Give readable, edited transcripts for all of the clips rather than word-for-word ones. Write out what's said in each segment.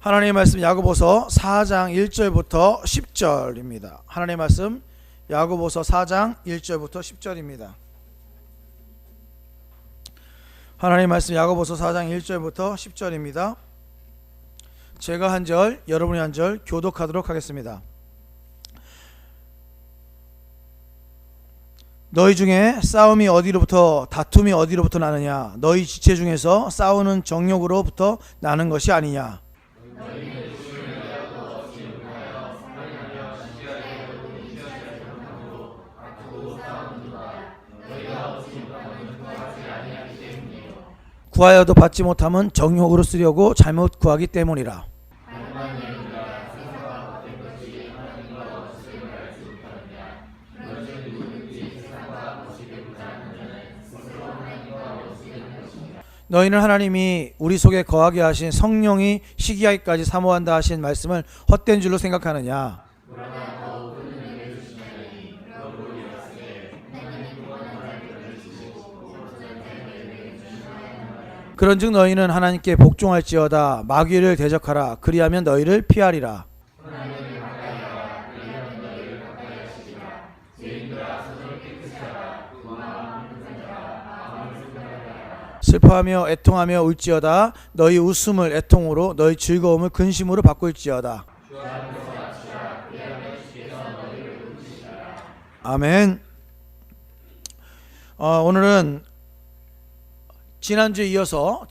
하나님의 말씀 야고보서 4장 1절부터 10절입니다. 하나님의 말씀 야고보서 4장 1절부터 10절입니다. 하나님의 말씀 야고보서 4장 1절부터 10절입니다. 제가 한 절, 여러분이 한 절 교독하도록 하겠습니다. 너희 중에 싸움이 어디로부터 다툼이 어디로부터 나느냐? 너희 지체 중에서 싸우는 정욕으로부터 나는 것이 아니냐? 구하여도 받지 못함은 정욕으로 쓰려고 잘못 구하기 때문이라. 너희는 하나님이 우리 속에 거하게 하신 성령이 시기하기까지 사모한다 하신 말씀을 헛된 줄로 생각하느냐? 그런즉 너희는 하나님께 복종할지어다. 마귀를 대적하라. 그리하면 너희를 피하리라. 슬퍼하며 애통하며 울지어다. 너희 웃음을 애통으로 너희 즐거움을 근심으로 바꿀지어다. 아멘. 오늘은 지난주에 이어서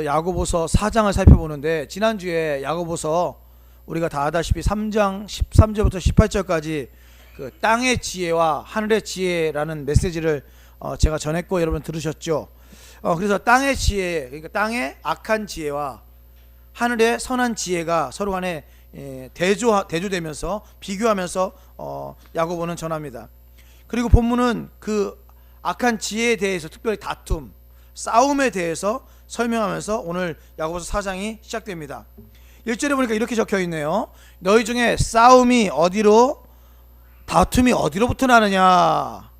야고보서 4장을 살펴보는데, 지난주에 야고보서 우리가 다 아다시피 3장 13절부터 18절까지 그 땅의 지혜와 하늘의 지혜라는 메시지를 제가 전했고 여러분 들으셨죠? 그래서 땅의 지혜, 그러니까 땅의 악한 지혜와 하늘의 선한 지혜가 서로 간에 대조되면서 비교하면서 야고보는 전합니다. 그리고 본문은 그 악한 지혜에 대해서 특별히 다툼, 싸움에 대해서 설명하면서 오늘 야고보서 4장이 시작됩니다. 1절에 보니까 이렇게 적혀 있네요. 너희 중에 싸움이 어디로, 다툼이 어디로부터 나느냐?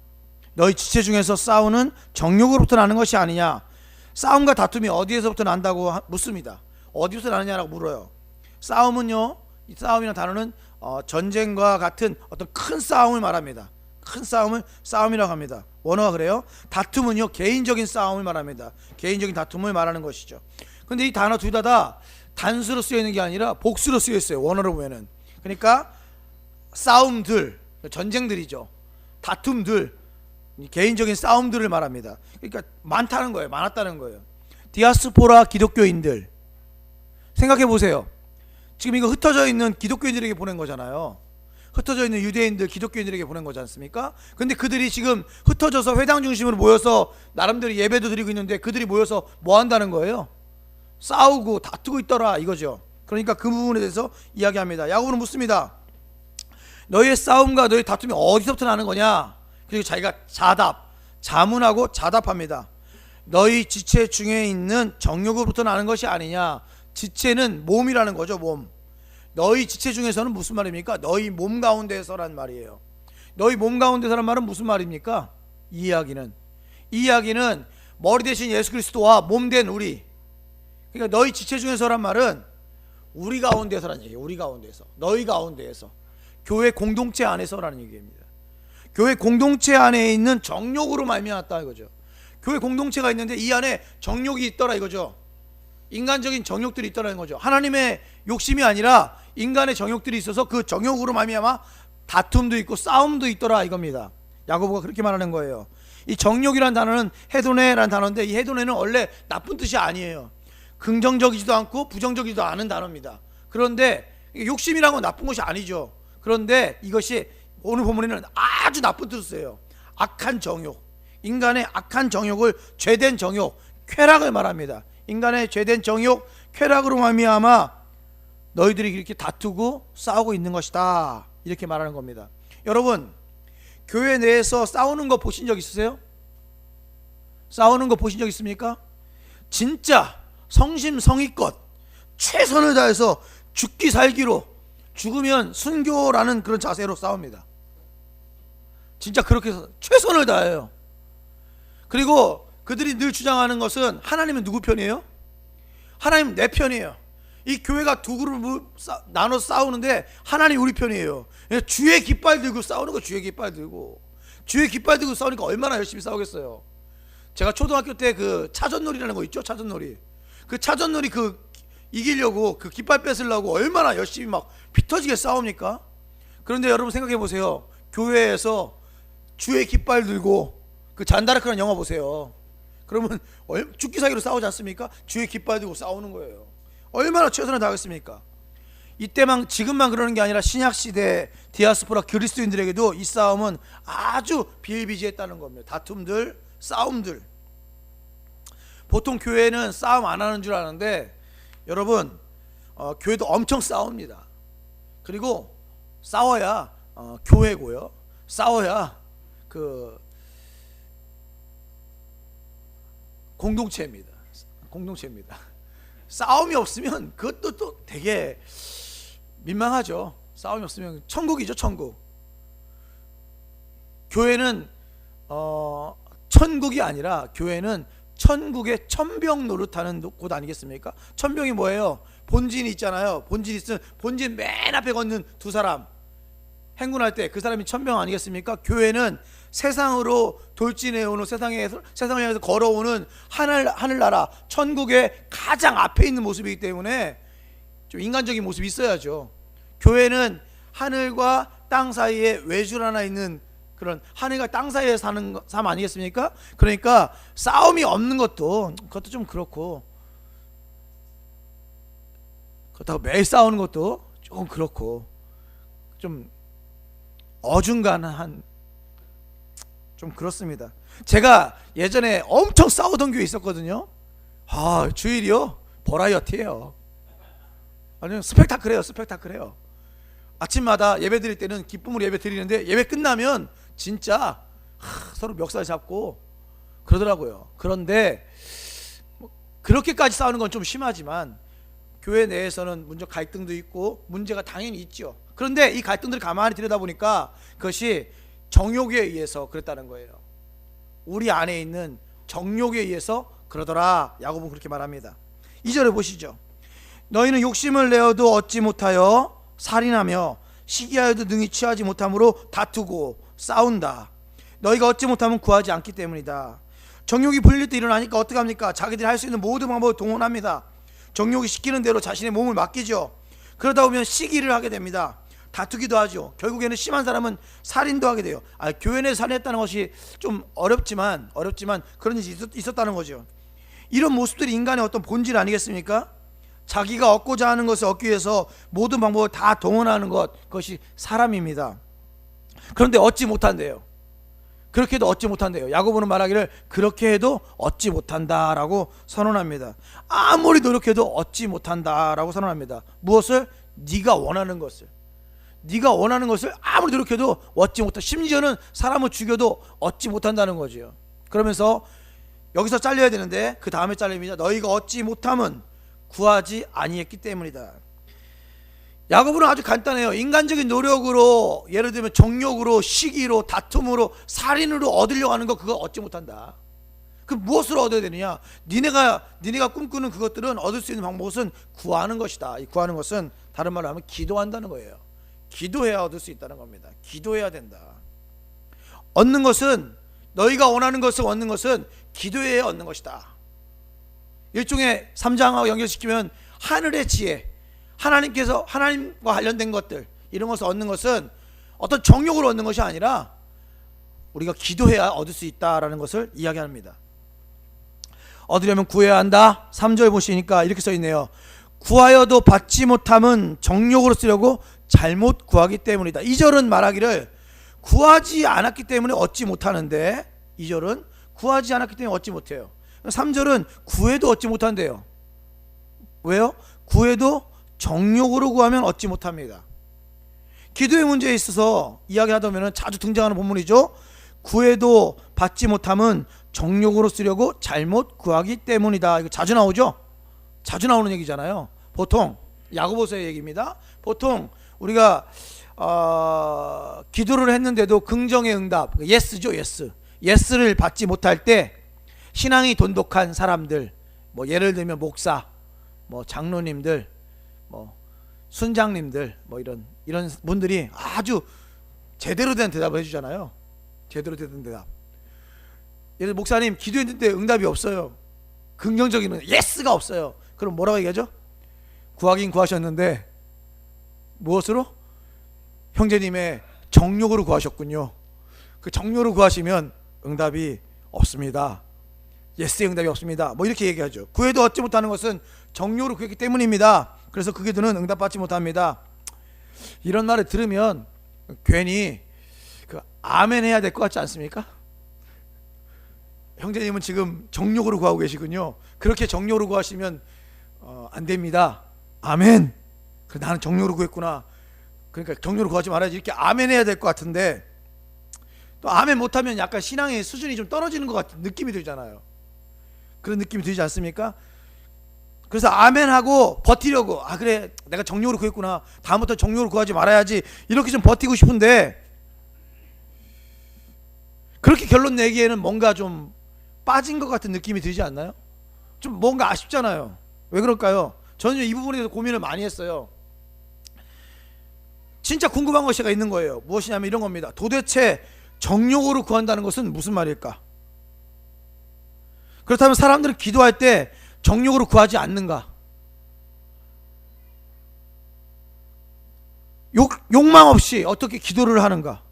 너희 지체 중에서 싸우는 정욕으로부터 나는 것이 아니냐? 싸움과 다툼이 어디에서부터 난다고 묻습니다. 어디부터 나느냐라고 물어요. 싸움은요, 이 싸움이라는 단어는 전쟁과 같은 어떤 큰 싸움을 말합니다. 큰 싸움을 싸움이라고 합니다. 원어가 그래요. 다툼은요, 개인적인 싸움을 말합니다. 개인적인 다툼을 말하는 것이죠. 근데 이 단어 둘 다 단수로 쓰여 있는 게 아니라 복수로 쓰여 있어요. 원어로 보면은. 그러니까 싸움들, 전쟁들이죠. 다툼들, 개인적인 싸움들을 말합니다. 그러니까 많다는 거예요. 많았다는 거예요. 디아스포라 기독교인들 생각해 보세요. 지금 이거 흩어져 있는 기독교인들에게 보낸 거잖아요. 흩어져 있는 유대인들, 기독교인들에게 보낸 거지 않습니까? 근데 그들이 지금 흩어져서 회당 중심으로 모여서 나름대로 예배도 드리고 있는데, 그들이 모여서 뭐 한다는 거예요? 싸우고 다투고 있더라 이거죠. 그러니까 그 부분에 대해서 이야기합니다. 야고보는 묻습니다. 너희의 싸움과 너희 다툼이 어디서부터 나는 거냐? 그리고 자기가 자문하고 자답합니다. 너희 지체 중에 있는 정욕으로부터 나는 것이 아니냐? 지체는 몸이라는 거죠. 몸. 너희 지체 중에서는 무슨 말입니까? 너희 몸 가운데서란 말이에요. 너희 몸 가운데서란 말은 무슨 말입니까? 이 이야기는 머리 대신 예수 그리스도와 몸 된 우리, 그러니까 너희 지체 중에서란 말은 우리 가운데서라는 얘기예요. 우리 가운데서, 너희 가운데에서, 교회 공동체 안에서라는 얘기입니다. 교회 공동체 안에 있는 정욕으로 말미암았다 이거죠. 교회 공동체가 있는데 이 안에 정욕이 있더라 이거죠. 인간적인 정욕들이 있더라는 거죠. 하나님의 욕심이 아니라 인간의 정욕들이 있어서 그 정욕으로 말미암아 다툼도 있고 싸움도 있더라 이겁니다. 야고보가 그렇게 말하는 거예요. 이 정욕이라는 단어는 헤도네라는 단어인데, 이 헤도네는 원래 나쁜 뜻이 아니에요. 긍정적이지도 않고 부정적이지도 않은 단어입니다. 그런데 욕심이라는 건 나쁜 것이 아니죠. 그런데 이것이 오늘 본문에는 아주 나쁜 뜻을 써요. 악한 정욕, 인간의 악한 정욕을, 죄된 정욕, 쾌락을 말합니다. 인간의 죄된 정욕, 쾌락으로 말미암아 너희들이 이렇게 다투고 싸우고 있는 것이다 이렇게 말하는 겁니다. 여러분, 교회 내에서 싸우는 거 보신 적 있으세요? 싸우는 거 보신 적 있습니까? 진짜 성심성의껏 최선을 다해서 죽기 살기로, 죽으면 순교라는 그런 자세로 싸웁니다. 진짜 그렇게 해서 최선을 다해요. 그리고 그들이 늘 주장하는 것은 하나님은 누구 편이에요? 하나님 내 편이에요. 이 교회가 두 그룹을 나눠서 싸우는데 하나님 우리 편이에요. 주의 깃발 들고 싸우는 거. 주의 깃발 들고 싸우니까 얼마나 열심히 싸우겠어요. 제가 초등학교 때 그 차전놀이라는 거 있죠. 차전놀이. 그 차전놀이 이기려고 그 깃발 뺏으려고 얼마나 열심히 막 피터지게 싸웁니까? 그런데 여러분 생각해 보세요. 교회에서 주의 깃발 들고 그 잔다르크라는 영화 보세요. 그러면 죽기 사기로 싸우지 않습니까? 주의 깃발 들고 싸우는 거예요. 얼마나 최선을 다하겠습니까? 이때만 지금만 그러는 게 아니라 신약 시대 디아스포라 그리스도인들에게도 이 싸움은 아주 비일비재했다는 겁니다. 다툼들, 싸움들. 보통 교회는 싸움 안 하는 줄 아는데 여러분 교회도 엄청 싸웁니다. 그리고 싸워야 교회고요. 싸워야 그 공동체입니다. 싸움이 없으면 그것도 또 되게 민망하죠. 싸움이 없으면 천국이죠. 천국. 교회는 천국이 아니라 교회는 천국의 천병 노릇하는 곳 아니겠습니까? 천병이 뭐예요? 본진이 있잖아요. 본진 있으면 본진 맨 앞에 걷는 두 사람 행군할 때 그 사람이 천병 아니겠습니까? 교회는 세상으로 돌진해오는 세상을 향해서 걸어오는 하늘나라 천국의 가장 앞에 있는 모습이기 때문에 좀 인간적인 모습이 있어야죠. 교회는 하늘과 땅 사이에 외줄 하나 있는 그런 하늘과 땅 사이에 사는 삶 아니겠습니까? 그러니까 싸움이 없는 그것도 좀 그렇고 그렇다고 매일 싸우는 것도 조금 그렇고 좀 어중간한 좀 그렇습니다. 제가 예전에 엄청 싸우던 교회 있었거든요. 주일이요? 버라이어티예요. 아니면 스펙타클해요. 아침마다 예배 드릴 때는 기쁨으로 예배 드리는데 예배 끝나면 진짜 서로 멱살 잡고 그러더라고요. 그런데 그렇게까지 싸우는 건 좀 심하지만 교회 내에서는 문제 갈등도 있고 문제가 당연히 있죠. 그런데 이 갈등들을 가만히 들여다보니까 그것이 정욕에 의해서 그랬다는 거예요. 우리 안에 있는 정욕에 의해서 그러더라. 야고보는 그렇게 말합니다. 2절에 보시죠. 너희는 욕심을 내어도 얻지 못하여 살인하며 시기하여도 능히 취하지 못함으로 다투고 싸운다. 너희가 얻지 못하면 구하지 않기 때문이다. 정욕이 불릴 때 일어나니까 어떻게 합니까? 자기들이 할 수 있는 모든 방법을 동원합니다. 정욕이 시키는 대로 자신의 몸을 맡기죠. 그러다 보면 시기를 하게 됩니다. 다투기도 하죠. 결국에는 심한 사람은 살인도 하게 돼요. 교회 내에서 살인했다는 것이 좀 어렵지만 그런 일이 있었다는 거죠. 이런 모습들이 인간의 어떤 본질 아니겠습니까? 자기가 얻고자 하는 것을 얻기 위해서 모든 방법을 다 동원하는 그것이 사람입니다. 그런데 얻지 못한대요. 그렇게 해도 얻지 못한대요. 야고보는 말하기를 그렇게 해도 얻지 못한다라고 선언합니다. 아무리 노력해도 얻지 못한다라고 선언합니다. 무엇을? 네가 원하는 것을 아무리 노력해도 얻지 못한다. 심지어는 사람을 죽여도 얻지 못한다는 거죠. 그러면서 여기서 잘려야 되는데 그 다음에 잘립니다. 너희가 얻지 못함은 구하지 아니했기 때문이다. 야고보는 아주 간단해요. 인간적인 노력으로, 예를 들면 정욕으로, 시기로, 다툼으로, 살인으로 얻으려고 하는 거 그거 얻지 못한다. 그 무엇으로 얻어야 되느냐? 니네가 꿈꾸는 그것들은 얻을 수 있는 방법은 구하는 것이다. 이 구하는 것은 다른 말로 하면 기도한다는 거예요. 기도해야 얻을 수 있다는 겁니다. 기도해야 된다. 얻는 것은, 너희가 원하는 것을 얻는 것은 기도해야 얻는 것이다. 일종의 3장하고 연결시키면 하늘의 지혜, 하나님과 관련된 것들, 이런 것을 얻는 것은 어떤 정욕으로 얻는 것이 아니라 우리가 기도해야 얻을 수 있다라는 것을 이야기합니다. 얻으려면 구해야 한다. 3절 보시니까 이렇게 써있네요. 구하여도 받지 못함은 정욕으로 쓰려고 잘못 구하기 때문이다. 2절은 말하기를 구하지 않았기 때문에 얻지 못하는데 2절은 구하지 않았기 때문에 얻지 못해요. 3절은 구해도 얻지 못한대요. 왜요? 구해도 정욕으로 구하면 얻지 못합니다. 기도의 문제에 있어서 이야기하다 보면 자주 등장하는 본문이죠. 구해도 받지 못함은 정욕으로 쓰려고 잘못 구하기 때문이다. 이거 자주 나오죠? 자주 나오는 얘기잖아요. 보통 야고보서의 얘기입니다. 보통 우리가 기도를 했는데도 긍정의 응답, 예스죠, 예스를 받지 못할 때 신앙이 돈독한 사람들, 뭐 예를 들면 목사, 뭐 장로님들, 뭐 순장님들 뭐 이런 분들이 아주 제대로 된 대답을 해주잖아요. 제대로 된 대답. 예를 들어 목사님 기도했는데 응답이 없어요. 긍정적인 예스가 없어요. 그럼 뭐라고 얘기하죠? 구하긴 구하셨는데 무엇으로? 형제님의 정욕으로 구하셨군요. 그 정욕으로 구하시면 응답이 없습니다. 예스의 응답이 없습니다. 뭐 이렇게 얘기하죠. 구해도 얻지 못하는 것은 정욕으로 구했기 때문입니다. 그래서 그 기도는 응답받지 못합니다. 이런 말을 들으면 괜히 그 아멘 해야 될 것 같지 않습니까? 형제님은 지금 정욕으로 구하고 계시군요. 그렇게 정욕으로 구하시면 안 됩니다. 아멘. 그래, 나는 정욕으로 구했구나. 그러니까 정욕으로 구하지 말아야지. 이렇게 아멘 해야 될 것 같은데 또 아멘 못하면 약간 신앙의 수준이 좀 떨어지는 것 같은 느낌이 들잖아요. 그런 느낌이 들지 않습니까? 그래서 아멘하고 버티려고, 아 그래 내가 정욕으로 구했구나, 다음부터 정욕으로 구하지 말아야지, 이렇게 좀 버티고 싶은데 그렇게 결론 내기에는 뭔가 좀 빠진 것 같은 느낌이 들지 않나요? 좀 뭔가 아쉽잖아요. 왜 그럴까요? 저는 이 부분에 대해서 고민을 많이 했어요. 진짜 궁금한 것이 있는 거예요. 무엇이냐면 이런 겁니다. 도대체 정욕으로 구한다는 것은 무슨 말일까? 그렇다면 사람들은 기도할 때 정욕으로 구하지 않는가? 욕망 없이 어떻게 기도를 하는가?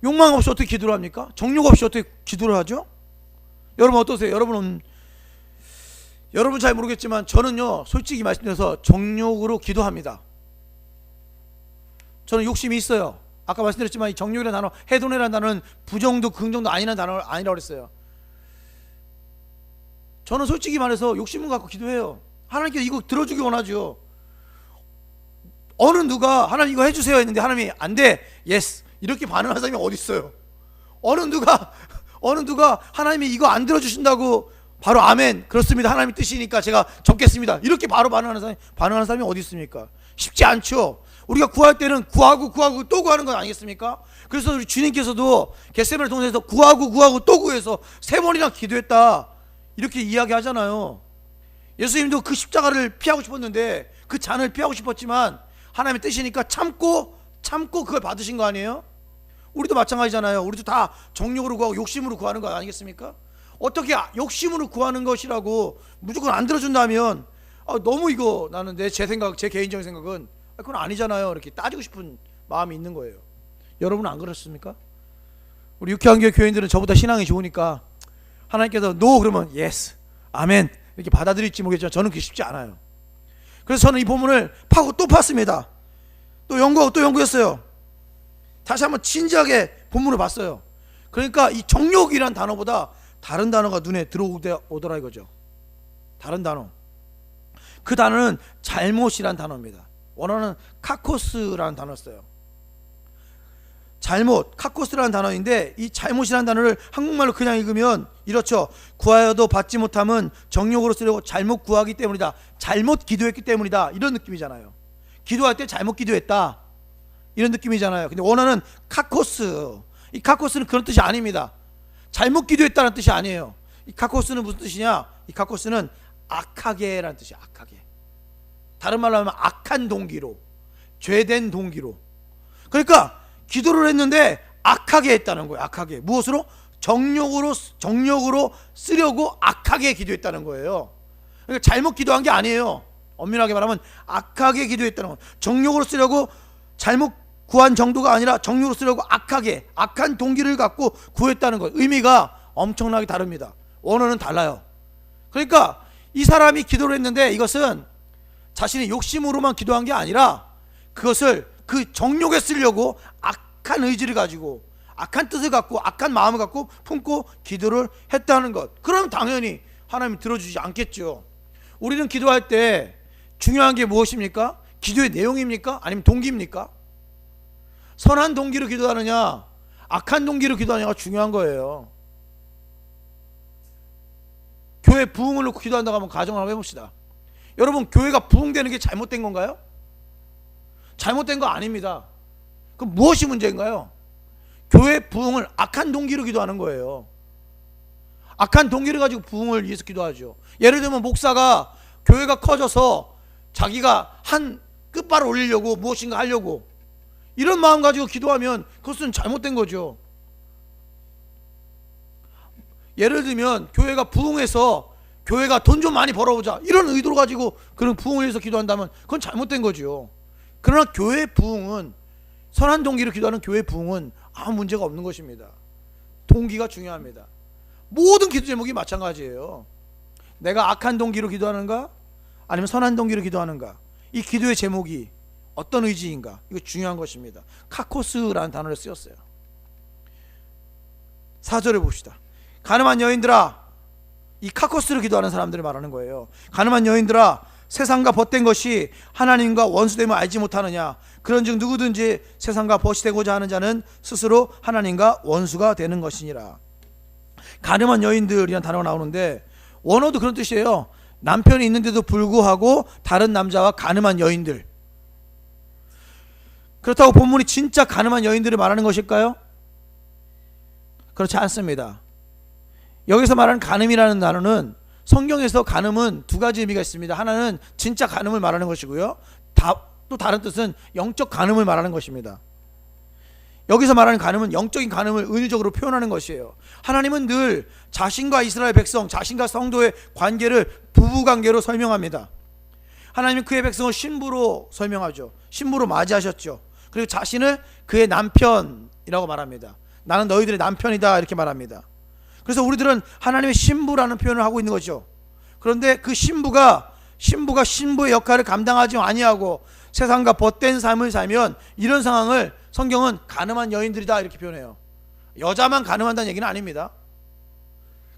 욕망 없이 어떻게 기도를 합니까? 정욕 없이 어떻게 기도를 하죠? 여러분 어떠세요? 여러분 잘 모르겠지만 저는요 솔직히 말씀드려서 정욕으로 기도합니다. 저는 욕심이 있어요. 아까 말씀드렸지만 이 정욕이라는 단어, 해돈이라는 단어는 부정도 긍정도 아니라는 단어가 아니라고 그랬어요. 저는 솔직히 말해서 욕심을 갖고 기도해요. 하나님께서 이거 들어주기 원하죠. 어느 누가 하나님 이거 해주세요 했는데 하나님이 안 돼, 예스 이렇게 반응하는 사람이 어디 있어요? 어느 누가 하나님이 이거 안 들어주신다고 바로 아멘 그렇습니다 하나님의 뜻이니까 제가 접겠습니다 이렇게 바로 반응하는 사람이 어디 있습니까? 쉽지 않죠. 우리가 구할 때는 구하고 또 구하는 건 아니겠습니까? 그래서 우리 주님께서도 겟세마네 동산에서 구하고 또 구해서 3번이나 기도했다 이렇게 이야기하잖아요. 예수님도 그 십자가를 피하고 싶었는데, 그 잔을 피하고 싶었지만 하나님의 뜻이니까 참고 그걸 받으신 거 아니에요? 우리도 마찬가지잖아요. 우리도 다 정욕으로 구하고 욕심으로 구하는 거 아니겠습니까? 어떻게 욕심으로 구하는 것이라고 무조건 안 들어준다면 너무 이거 나는 제 개인적인 생각은 그건 아니잖아요. 이렇게 따지고 싶은 마음이 있는 거예요. 여러분은 안 그렇습니까? 우리 육회한교회 교인들은 저보다 신앙이 좋으니까 하나님께서 노 그러면 예스 아멘 이렇게 받아들일지 모르겠지만 저는 그게 쉽지 않아요. 그래서 저는 이 본문을 파고 또 팠습니다. 또 연구했어요. 다시 한번 진지하게 본문을 봤어요. 그러니까 이 정욕이란 단어보다 다른 단어가 눈에 들어오더라 이거죠. 다른 단어. 그 단어는 잘못이란 단어입니다. 원어는 카코스라는 단어였어요. 잘못, 카코스라는 단어인데 이 잘못이라는 단어를 한국말로 그냥 읽으면 이렇죠. 구하여도 받지 못함은 정욕으로 쓰려고 잘못 구하기 때문이다. 잘못 기도했기 때문이다. 이런 느낌이잖아요. 기도할 때 잘못 기도했다. 이런 느낌이잖아요. 근데 원어는 카코스. 이 카코스는 그런 뜻이 아닙니다. 잘못 기도했다는 뜻이 아니에요. 이 카코스는 무슨 뜻이냐? 이 카코스는 악하게라는 뜻이야. 악하게. 다른 말로 하면 악한 동기로, 죄된 동기로. 그러니까 기도를 했는데 악하게 했다는 거예요. 악하게. 무엇으로? 정욕으로 쓰려고 악하게 기도했다는 거예요. 그러니까 잘못 기도한 게 아니에요. 엄밀하게 말하면 악하게 기도했다는 거예요. 정욕으로 쓰려고 잘못 구한 정도가 아니라 정욕으로 쓰려고 악하게, 악한 동기를 갖고 구했다는 거예요. 의미가 엄청나게 다릅니다. 원어는 달라요. 그러니까 이 사람이 기도를 했는데 이것은 자신의 욕심으로만 기도한 게 아니라 그것을 그 정욕에 쓰려고 악한 의지를 가지고, 악한 뜻을 갖고, 악한 마음을 갖고 품고 기도를 했다는 것. 그럼 당연히 하나님이 들어주지 않겠죠. 우리는 기도할 때 중요한 게 무엇입니까? 기도의 내용입니까? 아니면 동기입니까? 선한 동기로 기도하느냐 악한 동기로 기도하느냐가 중요한 거예요. 교회 부흥을 놓고 기도한다고 하면 가정을 한번 해봅시다. 여러분, 교회가 부흥되는 게 잘못된 건가요? 잘못된 거 아닙니다. 그럼 무엇이 문제인가요? 교회 부흥을 악한 동기로 기도하는 거예요. 악한 동기를 가지고 부흥을 위해서 기도하죠. 예를 들면 목사가 교회가 커져서 자기가 한 끝발을 올리려고 무엇인가 하려고 이런 마음 가지고 기도하면 그것은 잘못된 거죠. 예를 들면 교회가 부흥해서 교회가 돈 좀 많이 벌어보자 이런 의도로 가지고 그런 부흥을 위해서 기도한다면 그건 잘못된 거죠. 그러나 교회 부흥은, 선한 동기로 기도하는 교회 부흥은 아무 문제가 없는 것입니다. 동기가 중요합니다. 모든 기도 제목이 마찬가지예요. 내가 악한 동기로 기도하는가 아니면 선한 동기로 기도하는가, 이 기도의 제목이 어떤 의지인가, 이거 중요한 것입니다. 카코스라는 단어를 쓰였어요. 4절을 봅시다. 가늠한 여인들아, 이 카코스로 기도하는 사람들을 말하는 거예요. 가늠한 여인들아, 세상과 벗된 것이 하나님과 원수됨을 알지 못하느냐. 그런즉 누구든지 세상과 벗이 되고자 하는 자는 스스로 하나님과 원수가 되는 것이니라. 가늠한 여인들이라는 단어가 나오는데 원어도 그런 뜻이에요. 남편이 있는데도 불구하고 다른 남자와 가늠한 여인들. 그렇다고 본문이 진짜 가늠한 여인들을 말하는 것일까요? 그렇지 않습니다. 여기서 말하는 간음이라는 단어는, 성경에서 간음은 두 가지 의미가 있습니다. 하나는 진짜 간음을 말하는 것이고요, 또 다른 뜻은 영적 간음을 말하는 것입니다. 여기서 말하는 간음은 영적인 간음을 은유적으로 표현하는 것이에요. 하나님은 늘 자신과 이스라엘 백성, 자신과 성도의 관계를 부부관계로 설명합니다. 하나님은 그의 백성을 신부로 설명하죠. 신부로 맞이하셨죠. 그리고 자신을 그의 남편이라고 말합니다. 나는 너희들의 남편이다, 이렇게 말합니다. 그래서 우리들은 하나님의 신부라는 표현을 하고 있는 거죠. 그런데 그 신부가 신부의 역할을 감당하지 아니하고 세상과 벗된 삶을 살면 이런 상황을 성경은 가늠한 여인들이다, 이렇게 표현해요. 여자만 가늠한다는 얘기는 아닙니다.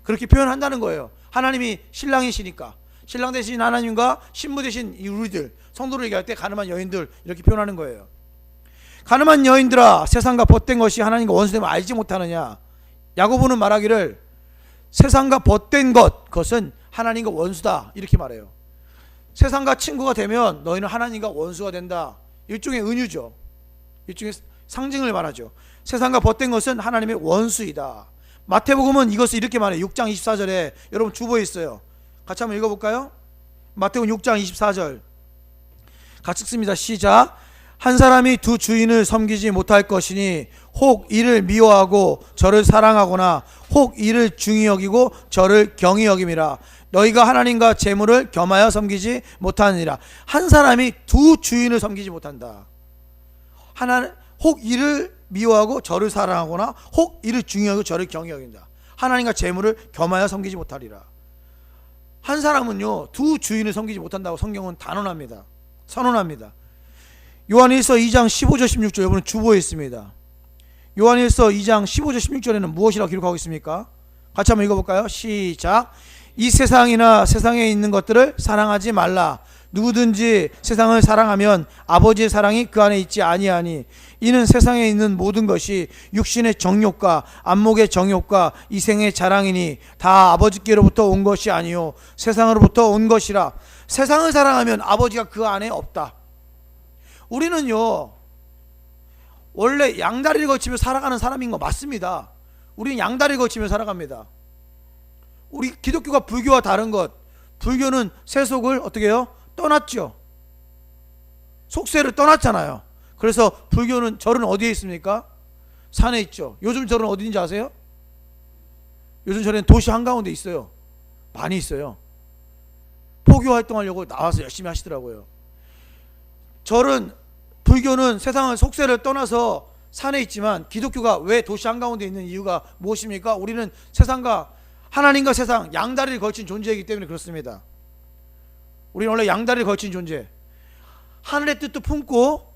그렇게 표현한다는 거예요. 하나님이 신랑이시니까 신랑 대신 하나님과 신부 대신 우리들 성도를 얘기할 때 가늠한 여인들, 이렇게 표현하는 거예요. 가늠한 여인들아, 세상과 벗된 것이 하나님과 원수됨을 알지 못하느냐. 야고보는 말하기를 세상과 벗된 그것은 하나님과 원수다, 이렇게 말해요. 세상과 친구가 되면 너희는 하나님과 원수가 된다. 일종의 은유죠. 일종의 상징을 말하죠. 세상과 벗된 것은 하나님의 원수이다. 마태복음은 이것을 이렇게 말해요. 6장 24절에 여러분 주보에 있어요. 같이 한번 읽어볼까요? 마태복음 6장 24절 같이 읽습니다. 시작. 한 사람이 두 주인을 섬기지 못할 것이니 혹 이를 미워하고 저를 사랑하거나 혹 이를 중히 여기고 저를 경히 여김이라. 너희가 하나님과 재물을 겸하여 섬기지 못하느니라. 한 사람이 두 주인을 섬기지 못한다. 혹 이를 미워하고 저를 사랑하거나 혹 이를 중히 여기고 저를 경히 여긴다. 하나님과 재물을 겸하여 섬기지 못하리라. 한 사람은요, 두 주인을 섬기지 못한다고 성경은 단언합니다. 선언합니다. 요한일서 2장 15절 16절 여러분 주보에 있습니다. 요한일서 2장 15절 16절에는 무엇이라고 기록하고 있습니까? 같이 한번 읽어볼까요? 시작. 이 세상이나 세상에 있는 것들을 사랑하지 말라. 누구든지 세상을 사랑하면 아버지의 사랑이 그 안에 있지 아니하니. 이는 세상에 있는 모든 것이 육신의 정욕과 안목의 정욕과 이생의 자랑이니 다 아버지께로부터 온 것이 아니요 세상으로부터 온 것이라. 세상을 사랑하면 아버지가 그 안에 없다. 우리는요, 원래 양다리를 걸치며 살아가는 사람인 거 맞습니다. 우리는 양다리를 걸치며 살아갑니다. 우리 기독교가 불교와 다른 것, 불교는 세속을 어떻게 해요? 떠났죠. 속세를 떠났잖아요. 그래서 불교는 절은 어디에 있습니까? 산에 있죠. 요즘 절은 어디인지 아세요? 요즘 절에는 도시 한가운데 있어요. 많이 있어요. 포교 활동하려고 나와서 열심히 하시더라고요. 절은, 불교는 세상을 속세를 떠나서 산에 있지만 기독교가 왜 도시 한가운데 있는 이유가 무엇입니까? 우리는 세상과 하나님과 세상 양다리를 걸친 존재이기 때문에 그렇습니다. 우리는 원래 양다리를 걸친 존재, 하늘의 뜻도 품고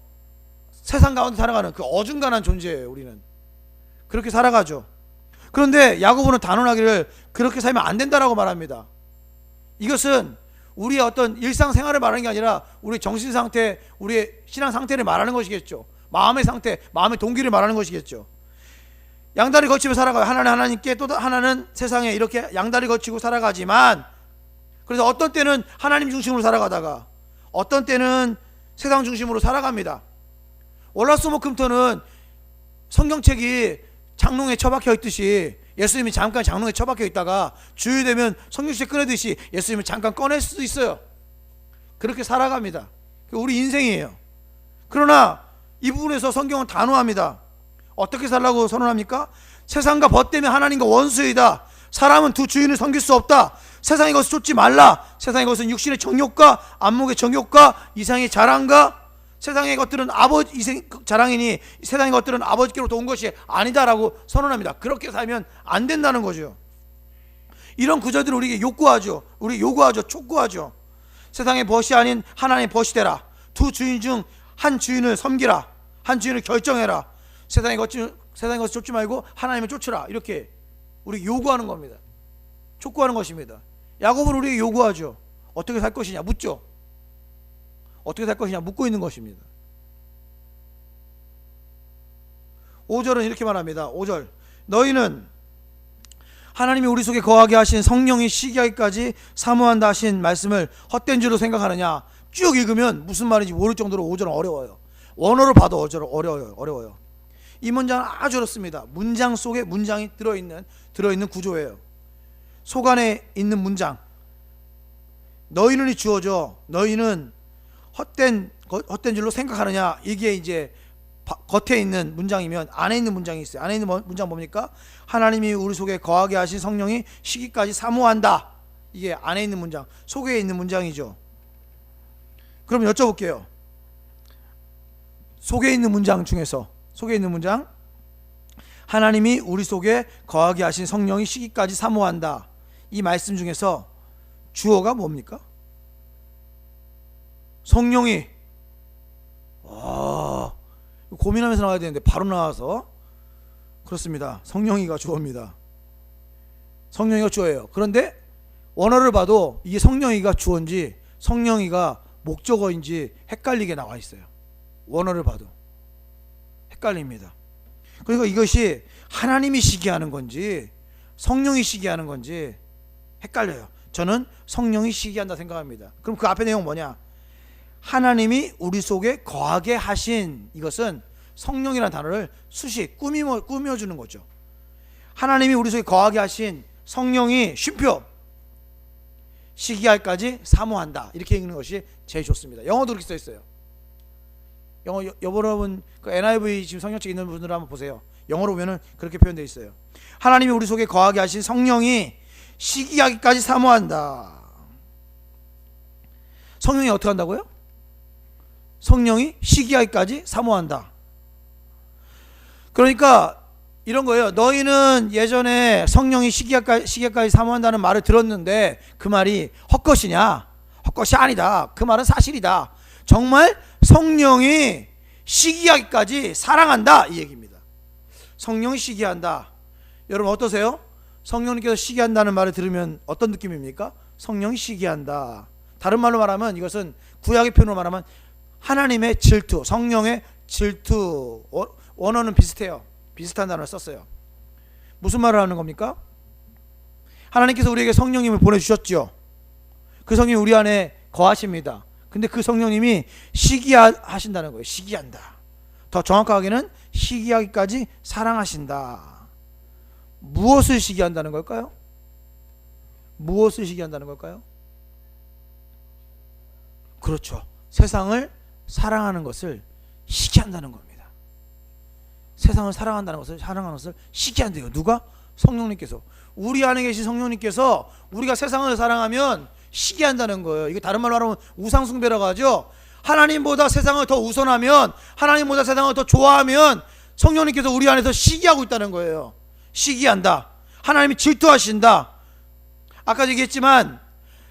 세상 가운데 살아가는 그 어중간한 존재예요. 우리는 그렇게 살아가죠. 그런데 야고보는 단언하기를 그렇게 살면 안 된다라고 말합니다. 이것은 우리의 어떤 일상생활을 말하는 게 아니라 우리 정신 상태, 우리의 신앙 상태를 말하는 것이겠죠. 마음의 상태, 마음의 동기를 말하는 것이겠죠. 양다리 걸치며 살아가요. 하나는 하나님께, 또 하나는 세상에, 이렇게 양다리 걸치고 살아가지만, 그래서 어떤 때는 하나님 중심으로 살아가다가 어떤 때는 세상 중심으로 살아갑니다. 월화수목금토는 성경책이 장롱에 처박혀 있듯이 예수님이 잠깐 장롱에 처박혀 있다가 주일 되면 성경책 꺼내듯이 예수님을 잠깐 꺼낼 수도 있어요. 그렇게 살아갑니다. 우리 인생이에요. 그러나 이 부분에서 성경은 단호합니다. 어떻게 살라고 선언합니까? 세상과 벗 때문에 하나님과 원수이다. 사람은 두 주인을 섬길 수 없다. 세상의 것을 쫓지 말라. 세상의 것은 육신의 정욕과 안목의 정욕과 이상의 자랑과 세상의 것들은 아버지 자랑이니 세상의 것들은 아버지께로부터 온 것이 아니다라고 선언합니다. 그렇게 살면 안 된다는 거죠. 이런 구절들을 우리에게 요구하죠. 촉구하죠. 세상의 벗이 아닌 하나님의 벗이 되라. 두 주인 중 한 주인을 섬기라. 한 주인을 결정해라. 세상의 것을 쫓지 말고 하나님을 쫓으라. 이렇게 우리 요구하는 겁니다. 촉구하는 것입니다. 야곱은 우리에게 요구하죠. 어떻게 살 것이냐 묻죠. 어떻게 살 것이냐 묻고 있는 것입니다. 5절은 이렇게 말합니다. 5절 너희는 하나님이 우리 속에 거하게 하신 성령이 시기하기까지 사모한다 하신 말씀을 헛된 줄로 생각하느냐. 쭉 읽으면 무슨 말인지 모를 정도로 5절은 어려워요. 원어로 봐도 어려워요. 이 문장은 아주 어렵습니다. 문장 속에 문장이 들어있는 구조예요. 속 안에 있는 문장. 너희는이 주어져. 너희는 헛된 줄로 생각하느냐. 이게 이제 겉에 있는 문장이면 안에 있는 문장이 있어요. 안에 있는 문장 뭡니까? 하나님이 우리 속에 거하게 하신 성령이 시기까지 사모한다. 이게 안에 있는 문장, 속에 있는 문장이죠. 그럼 여쭤볼게요. 속에 있는 문장 중에서 하나님이 우리 속에 거하게 하신 성령이 시기까지 사모한다. 이 말씀 중에서 주어가 뭡니까? 성령이 고민하면서 나와야 되는데 바로 나와서 그렇습니다. 성령이가 주어입니다. 성령이가 주어예요. 그런데 원어를 봐도 이게 성령이가 주어인지 성령이가 목적어인지 헷갈리게 나와 있어요. 원어를 봐도 헷갈립니다. 그러니까 이것이 하나님이 시기하는 건지 성령이 시기하는 건지 헷갈려요. 저는 성령이 시기한다 생각합니다. 그럼 그 앞에 내용 뭐냐? 하나님이 우리 속에 거하게 하신, 이것은 성령이라는 단어를 수식 꾸며주는 거죠. 하나님이 우리 속에 거하게 하신 성령이 쉼표 시기할까지 사모한다. 이렇게 읽는 것이 제일 좋습니다. 영어도 그렇게 써 있어요. 영어 여러분 그 NIV 지금 성경책 있는 분들 한번 보세요. 영어로 보면은 그렇게 표현되어 있어요. 하나님이 우리 속에 거하게 하신 성령이 시기하기까지 사모한다. 성령이 어떻게 한다고요? 성령이 시기하기까지 사모한다. 그러니까 이런 거예요. 너희는 예전에 성령이 시기하기까지 사모한다는 말을 들었는데 그 말이 헛것이냐? 헛것이 아니다. 그 말은 사실이다. 정말 성령이 시기하기까지 사랑한다, 이 얘기입니다. 성령이 시기한다. 여러분 어떠세요? 성령님께서 시기한다는 말을 들으면 어떤 느낌입니까? 성령이 시기한다. 다른 말로 말하면 이것은 구약의 표현으로 말하면 하나님의 질투, 성령의 질투. 원어는 비슷해요. 비슷한 단어를 썼어요. 무슨 말을 하는 겁니까? 하나님께서 우리에게 성령님을 보내주셨죠. 그 성령이 우리 안에 거하십니다. 근데 그 성령님이 시기하신다는 거예요. 시기한다. 더 정확하게는 시기하기까지 사랑하신다. 무엇을 시기한다는 걸까요? 무엇을 시기한다는 걸까요? 그렇죠. 세상을 사랑하는 것을 시기한다는 겁니다. 세상을 사랑하는 것을 시기한대요. 누가? 성령님께서. 우리 안에 계신 성령님께서 우리가 세상을 사랑하면 시기한다는 거예요. 이게 다른 말로 하면 우상숭배라고 하죠. 하나님보다 세상을 더 우선하면, 하나님보다 세상을 더 좋아하면 성령님께서 우리 안에서 시기하고 있다는 거예요. 시기한다. 하나님이 질투하신다. 아까 얘기했지만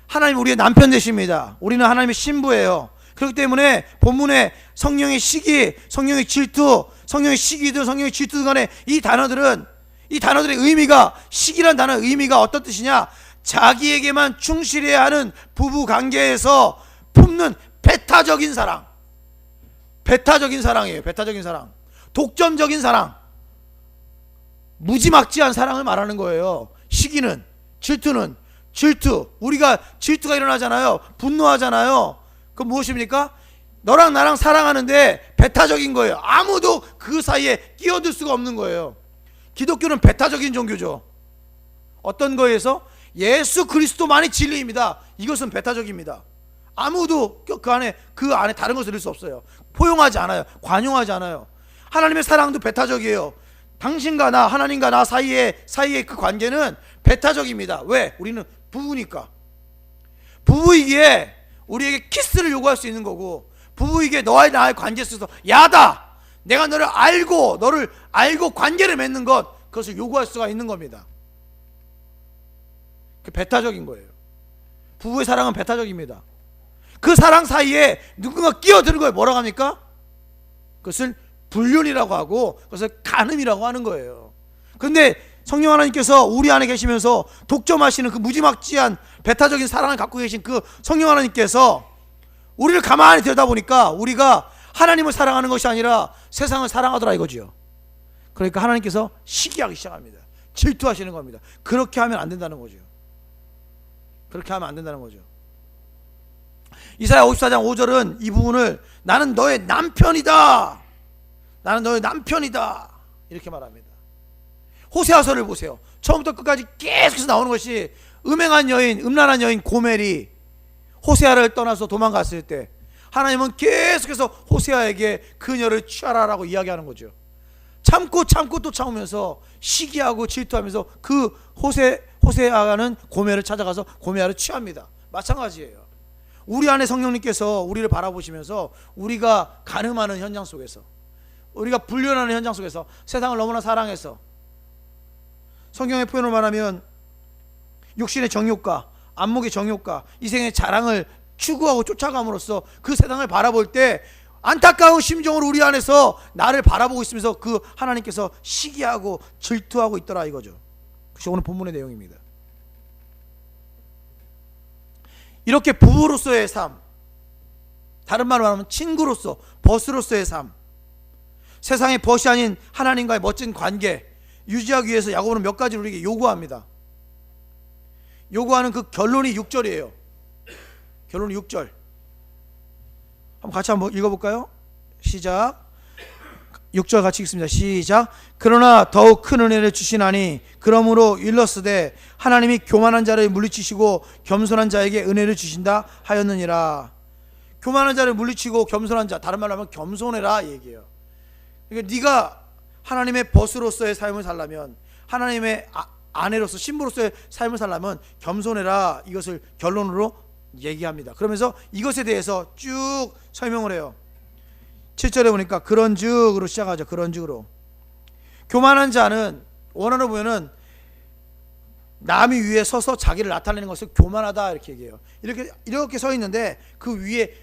하나님 우리의 남편 되십니다. 우리는 하나님의 신부예요. 그렇기 때문에 본문에 성령의 시기, 성령의 질투, 성령의 시기든 성령의 질투 간에 이 단어들의 의미가, 시기란 단어의 의미가 어떤 뜻이냐? 자기에게만 충실해야 하는 부부 관계에서 품는 배타적인 사랑. 배타적인 사랑이에요. 배타적인 사랑. 독점적인 사랑. 무지막지한 사랑을 말하는 거예요. 시기는, 질투는, 질투. 우리가 질투가 일어나잖아요. 분노하잖아요. 그건 무엇입니까? 너랑 나랑 사랑하는데 배타적인 거예요. 아무도 그 사이에 끼어들 수가 없는 거예요. 기독교는 배타적인 종교죠. 어떤 거에서? 예수 그리스도만이 진리입니다. 이것은 배타적입니다. 아무도 그 안에 다른 것을 넣을 수 없어요. 포용하지 않아요. 관용하지 않아요. 하나님의 사랑도 배타적이에요. 당신과 나, 하나님과 나 사이의 그 관계는 배타적입니다. 왜? 우리는 부부니까. 부부이기에 우리에게 키스를 요구할 수 있는 거고, 부부이기에 너와 나의 관계에 있어서 야다, 내가 너를 알고 관계를 맺는 것, 그것을 요구할 수가 있는 겁니다. 그 배타적인 거예요. 부부의 사랑은 배타적입니다. 그 사랑 사이에 누군가 끼어드는 거예요. 뭐라고 합니까? 그것을 불륜이라고 하고, 그것을 간음이라고 하는 거예요. 그런데 성령 하나님께서 우리 안에 계시면서 독점하시는 그 무지막지한 배타적인 사랑을 갖고 계신 그 성령 하나님께서 우리를 가만히 들여다보니까 우리가 하나님을 사랑하는 것이 아니라 세상을 사랑하더라 이거지요. 그러니까 하나님께서 시기하기 시작합니다. 질투하시는 겁니다. 그렇게 하면 안 된다는 거죠. 그렇게 하면 안 된다는 거죠. 이사야 54장 5절은 이 부분을 나는 너의 남편이다, 나는 너의 남편이다 이렇게 말합니다. 호세아서를 보세요. 처음부터 끝까지 계속해서 나오는 것이 음란한 여인 고멜이 호세아를 떠나서 도망갔을 때 하나님은 계속해서 호세아에게 그녀를 취하라라고 이야기하는 거죠. 참고 또 참으면서 시기하고 질투하면서 그 호세아는 고멜을 찾아가서 고멜을 취합니다. 마찬가지예요. 우리 안에 성령님께서 우리를 바라보시면서 우리가 간음하는 현장 속에서, 우리가 불륜하는 현장 속에서, 세상을 너무나 사랑해서, 성경의 표현을 말하면 육신의 정욕과 안목의 정욕과 이생의 자랑을 추구하고 쫓아감으로써 그 세상을 바라볼 때 안타까운 심정으로 우리 안에서 나를 바라보고 있으면서 그 하나님께서 시기하고 질투하고 있더라 이거죠. 그것이 오늘 본문의 내용입니다. 이렇게 부부로서의 삶, 다른 말로 말하면 친구로서, 벗으로서의 삶, 세상의 벗이 아닌 하나님과의 멋진 관계 유지하기 위해서 야고보는 몇 가지를 우리에게 요구합니다. 요구하는 그 결론이 6절이에요. 결론이 6절. 한번 읽어볼까요? 시작. 6절 같이 읽습니다. 시작. 그러나 더욱 큰 은혜를 주시나니 그러므로 일렀으되 하나님이 교만한 자를 물리치시고 겸손한 자에게 은혜를 주신다 하였느니라. 교만한 자를 물리치고 겸손한 자, 다른 말로 하면 겸손해라 얘기해요. 그러니까 네가 하나님의 벗으로서의 삶을 살려면, 하나님의 아내로서 신부로서의 삶을 살려면 겸손해라, 이것을 결론으로 얘기합니다. 그러면서 이것에 대해서 쭉 설명을 해요. 7절에 보니까 그런즉으로 시작하죠. 그런즉으로. 교만한 자는 원어로 보면은 남이 위에 서서 자기를 나타내는 것을 교만하다 이렇게 얘기해요. 이렇게 서 있는데 그 위에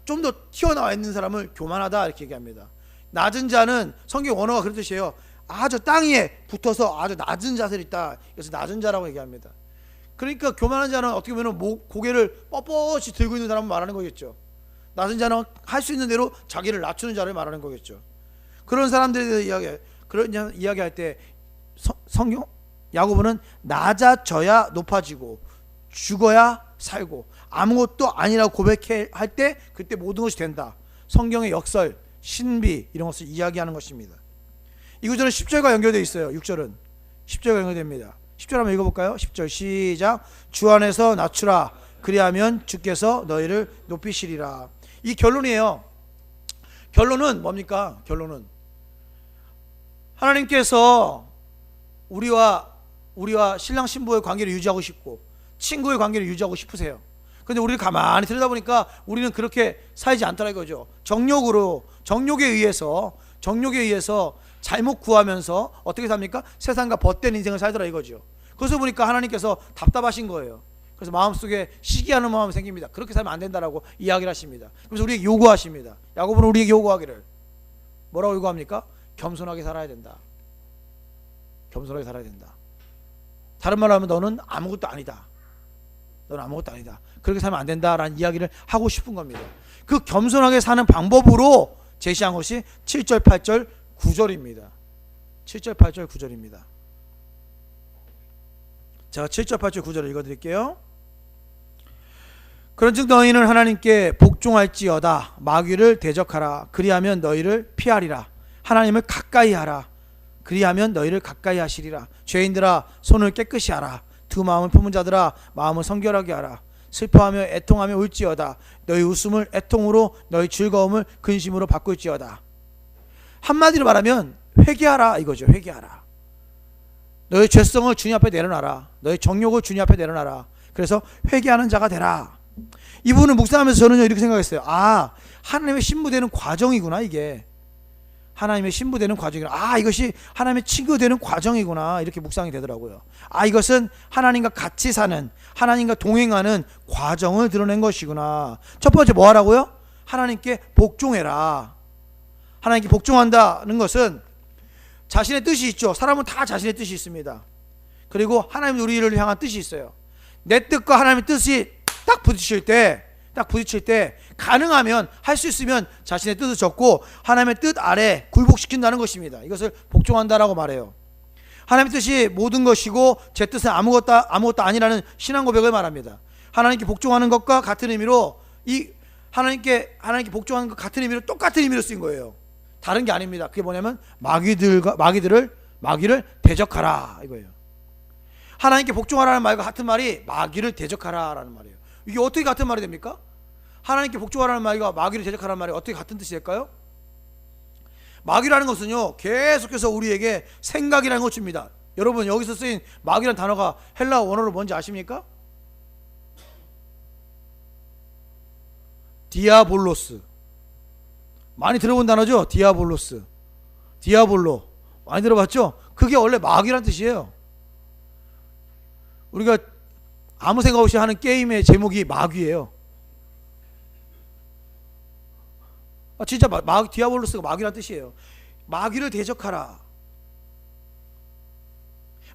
좀 더 튀어나와 있는 사람을 교만하다 이렇게 얘기합니다. 낮은 자는 성경 원어가 그런 뜻이에요. 아주 땅 위에 붙어서 아주 낮은 자세를 있다. 그래서 낮은 자라고 얘기합니다. 그러니까 교만한 자는 어떻게 보면 고개를 뻣뻣이 들고 있는 사람을 말하는 거겠죠. 낮은 자는 할 수 있는 대로 자기를 낮추는 자를 말하는 거겠죠. 그런 사람들에 대해서 그런 이야기할 때 성경 야고보는 낮아져야 높아지고 죽어야 살고 아무것도 아니라고 고백할 때 그때 모든 것이 된다. 성경의 역설, 신비 이런 것을 이야기하는 것입니다. 이 구절은 10절과 연결되어 있어요. 6절은 10절과 연결됩니다. 10절 한번 읽어볼까요? 10절 시작. 주 안에서 낮추라. 그리하면 주께서 너희를 높이시리라. 이 결론이에요. 결론은 뭡니까? 결론은 하나님께서 우리와 신랑 신부의 관계를 유지하고 싶고 친구의 관계를 유지하고 싶으세요. 근데 우리를 가만히 들여다보니까 우리는 그렇게 살지 않더라 이거죠. 정욕에 의해서 잘못 구하면서 어떻게 삽니까? 세상과 벗된 인생을 살더라 이거죠. 그래서 보니까 하나님께서 답답하신 거예요. 그래서 마음속에 시기하는 마음이 생깁니다. 그렇게 살면 안 된다라고 이야기를 하십니다. 그래서 우리에게 요구하십니다. 야고보는 우리에게 요구하기를 뭐라고 요구합니까? 겸손하게 살아야 된다. 겸손하게 살아야 된다. 다른 말로 하면 너는 아무것도 아니다. 너는 아무것도 아니다. 그렇게 살면 안 된다라는 이야기를 하고 싶은 겁니다. 그 겸손하게 사는 방법으로 제시한 것이 7절, 8절, 9절입니다. 7절, 8절, 9절입니다. 제가 7절, 8절, 9절을 읽어드릴게요. 그런즉 너희는 하나님께 복종할지어다. 마귀를 대적하라. 그리하면 너희를 피하리라. 하나님을 가까이 하라. 그리하면 너희를 가까이 하시리라. 죄인들아 손을 깨끗이 하라. 두 마음을 품은 자들아 마음을 성결하게 하라. 슬퍼하며 애통하며 울지어다. 너희 웃음을 애통으로 너희 즐거움을 근심으로 바꿀지어다. 한마디로 말하면 회개하라 이거죠. 회개하라. 너희 죄성을 주님 앞에 내려놔라. 너희 정욕을 주님 앞에 내려놔라. 그래서 회개하는 자가 되라. 이 부분을 묵상하면서 저는요 이렇게 생각했어요. 아, 하나님의 신부되는 과정이구나. 이게 하나님의 신부되는 과정이구나. 이것이 하나님의 친구되는 과정이구나. 이렇게 묵상이 되더라고요. 이것은 하나님과 같이 사는, 하나님과 동행하는 과정을 드러낸 것이구나. 첫 번째 뭐 하라고요? 하나님께 복종해라. 하나님께 복종한다는 것은 자신의 뜻이 있죠. 사람은 다 자신의 뜻이 있습니다. 그리고 하나님 우리를 향한 뜻이 있어요. 내 뜻과 하나님의 뜻이 딱 부딪힐 때 가능하면, 할 수 있으면 자신의 뜻을 접고 하나님의 뜻 아래 굴복시킨다는 것입니다. 이것을 복종한다라고 말해요. 하나님의 뜻이 모든 것이고 제 뜻은 아무것도 아니라는 신앙 고백을 말합니다. 하나님께 복종하는 것과 같은 의미로, 이 하나님께 복종하는 것 같은 의미로, 똑같은 의미로 쓰인 거예요. 다른 게 아닙니다. 그게 뭐냐면 마귀를 대적하라 이거예요. 하나님께 복종하라는 말과 같은 말이 마귀를 대적하라라는 말이에요. 이게 어떻게 같은 말이 됩니까? 하나님께 복종하라는 말과 마귀를 대적하라는 말이 어떻게 같은 뜻이 될까요? 마귀라는 것은요 계속해서 우리에게 생각이라는 걸 줍니다. 여러분 여기서 쓰인 마귀라는 단어가 헬라어 원어로 뭔지 아십니까? 디아볼로스. 많이 들어본 단어죠? 디아볼로스, 디아볼로. 많이 들어봤죠? 그게 원래 마귀란 뜻이에요. 우리가 아무 생각 없이 하는 게임의 제목이 마귀예요. 진짜 디아볼로스가 마귀란 뜻이에요. 마귀를 대적하라.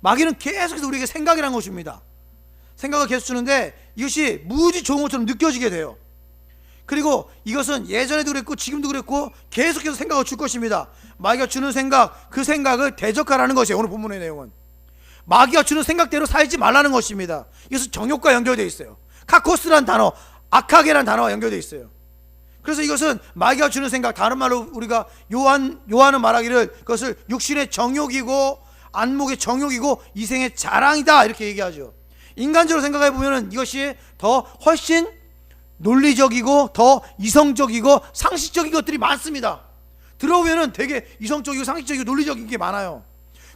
마귀는 계속해서 우리에게 생각이라는 걸 줍니다. 생각을 계속 주는데 이것이 무지 좋은 것처럼 느껴지게 돼요. 그리고 이것은 예전에도 그랬고 지금도 그랬고 계속해서 생각을 줄 것입니다. 마귀가 주는 생각, 그 생각을 대적하라는 것이에요. 오늘 본문의 내용은 마귀가 주는 생각대로 살지 말라는 것입니다. 이것은 정욕과 연결되어 있어요. 카코스라는 단어, 악하게라는 단어와 연결되어 있어요. 그래서 이것은 마귀가 주는 생각, 다른 말로 우리가 요한은 말하기를 그것을 육신의 정욕이고 안목의 정욕이고 이생의 자랑이다 이렇게 얘기하죠. 인간적으로 생각해 보면 이것이 더 훨씬 논리적이고 더 이성적이고 상식적인 것들이 많습니다. 들어보면 되게 이성적이고 상식적이고 논리적인 게 많아요.